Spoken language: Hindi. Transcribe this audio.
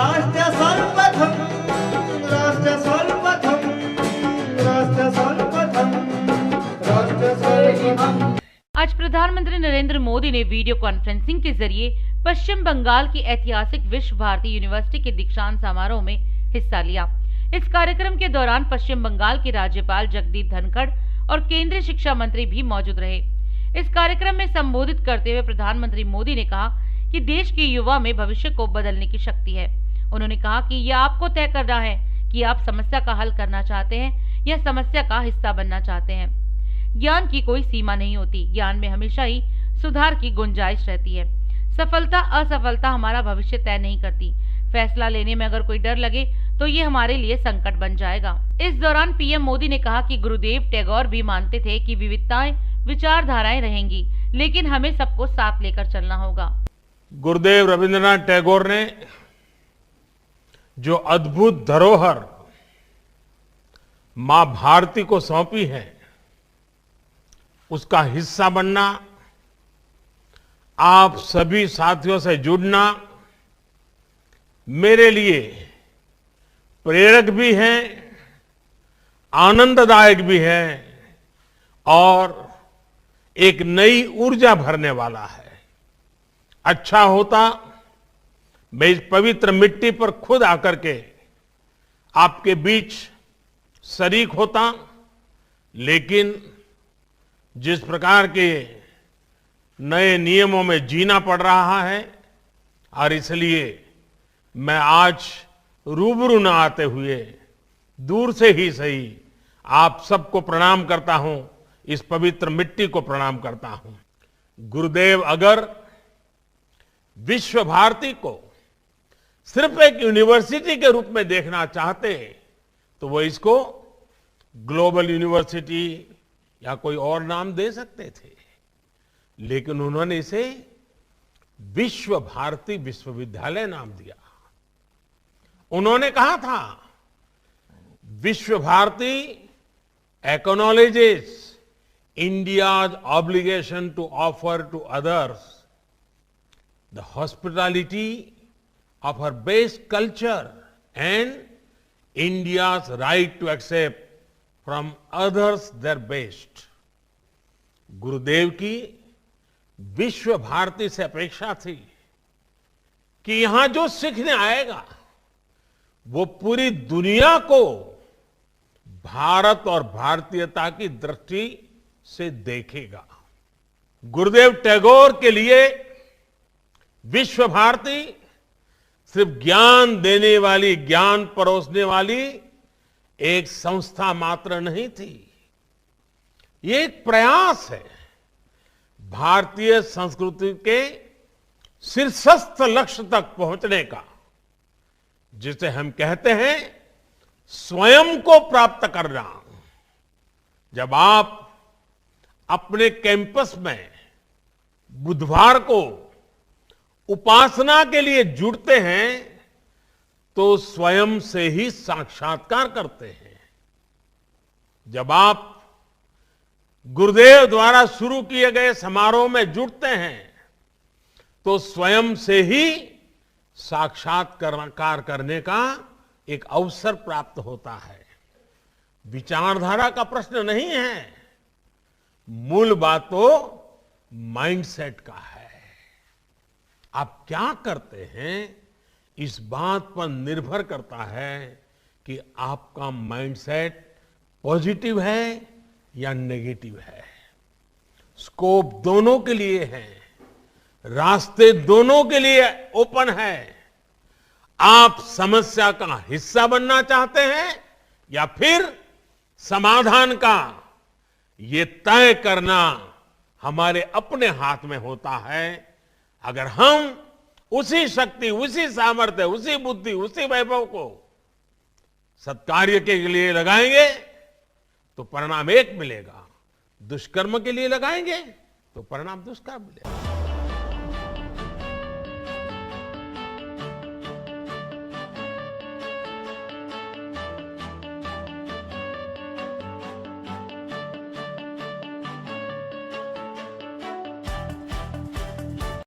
राष्ट्र सर्वप्रथम, राष्ट्र सर्वप्रथम, राष्ट्र सर्वप्रथम, राष्ट्र सर्वप्रथम। आज प्रधानमंत्री नरेंद्र मोदी ने वीडियो कॉन्फ्रेंसिंग के जरिए पश्चिम बंगाल की ऐतिहासिक विश्व भारती यूनिवर्सिटी के दीक्षांत समारोह में हिस्सा लिया। इस कार्यक्रम के दौरान पश्चिम बंगाल के राज्यपाल जगदीप धनखड़ और केंद्रीय शिक्षा मंत्री भी मौजूद रहे। इस कार्यक्रम में संबोधित करते हुए प्रधानमंत्री मोदी ने कहा कि देश के युवा में भविष्य को बदलने की शक्ति है। उन्होंने कहा कि यह आपको तय करना है कि आप समस्या का हल करना चाहते हैं या समस्या का हिस्सा बनना चाहते हैं। ज्ञान की कोई सीमा नहीं होती, ज्ञान में हमेशा ही सुधार की गुंजाइश रहती है। सफलता असफलता हमारा भविष्य तय नहीं करती। फैसला लेने में अगर कोई डर लगे तो ये हमारे लिए संकट बन जाएगा। इस दौरान पीएम मोदी ने कहा कि गुरुदेव टैगोर भी मानते थे कि विविधताएं विचारधाराएं रहेंगी, लेकिन हमें सबको साथ लेकर चलना होगा। गुरुदेव रविंद्रनाथ टैगोर ने जो अद्भुत धरोहर मां भारती को सौंपी है, उसका हिस्सा बनना, आप सभी साथियों से जुड़ना मेरे लिए प्रेरक भी है, आनंददायक भी है और एक नई ऊर्जा भरने वाला है। अच्छा होता मैं इस पवित्र मिट्टी पर खुद आकर के आपके बीच शरीक होता, लेकिन जिस प्रकार के नए नियमों में जीना पड़ रहा है और इसलिए मैं आज रूबरू न आते हुए दूर से ही सही आप सबको प्रणाम करता हूं, इस पवित्र मिट्टी को प्रणाम करता हूं। गुरुदेव अगर विश्व भारती को सिर्फ एक यूनिवर्सिटी के रूप में देखना चाहते तो वो इसको ग्लोबल यूनिवर्सिटी या कोई और नाम दे सकते थे, लेकिन उन्होंने इसे विश्व भारती विश्वविद्यालय नाम दिया। उन्होंने कहा था Visva Bharati acknowledges India's obligation to offer to others the hospitality of her base culture and India's right to accept from others their best. गुरुदेव की विश्व भारती से अपेक्षा थी कि यहां जो सीखने आएगा वो पूरी दुनिया को भारत और भारतीयता की दृष्टि से देखेगा। गुरुदेव टैगोर के लिए विश्व भारती सिर्फ ज्ञान देने वाली, ज्ञान परोसने वाली एक संस्था मात्र नहीं थी। ये एक प्रयास है भारतीय संस्कृति के शीर्षस्थ लक्ष्य तक पहुंचने का, जिसे हम कहते हैं स्वयं को प्राप्त करना। जब आप अपने कैंपस में बुधवार को उपासना के लिए जुड़ते हैं तो स्वयं से ही साक्षात्कार करते हैं। जब आप गुरुदेव द्वारा शुरू किए गए समारोह में जुड़ते हैं तो स्वयं से ही साक्षात्कार करने का एक अवसर प्राप्त होता है। विचारधारा का प्रश्न नहीं है, मूल बात तो माइंडसेट का है। आप क्या करते हैं इस बात पर निर्भर करता है कि आपका माइंडसेट पॉजिटिव है या नेगेटिव है। स्कोप दोनों के लिए है, रास्ते दोनों के लिए ओपन है। आप समस्या का हिस्सा बनना चाहते हैं या फिर समाधान का, ये तय करना हमारे अपने हाथ में होता है। अगर हम उसी शक्ति, उसी सामर्थ्य, उसी बुद्धि, उसी वैभव को सत्कार्य के लिए लगाएंगे तो परिणाम एक मिलेगा, दुष्कर्म के लिए लगाएंगे तो परिणाम दुष्कर्म मिलेगा।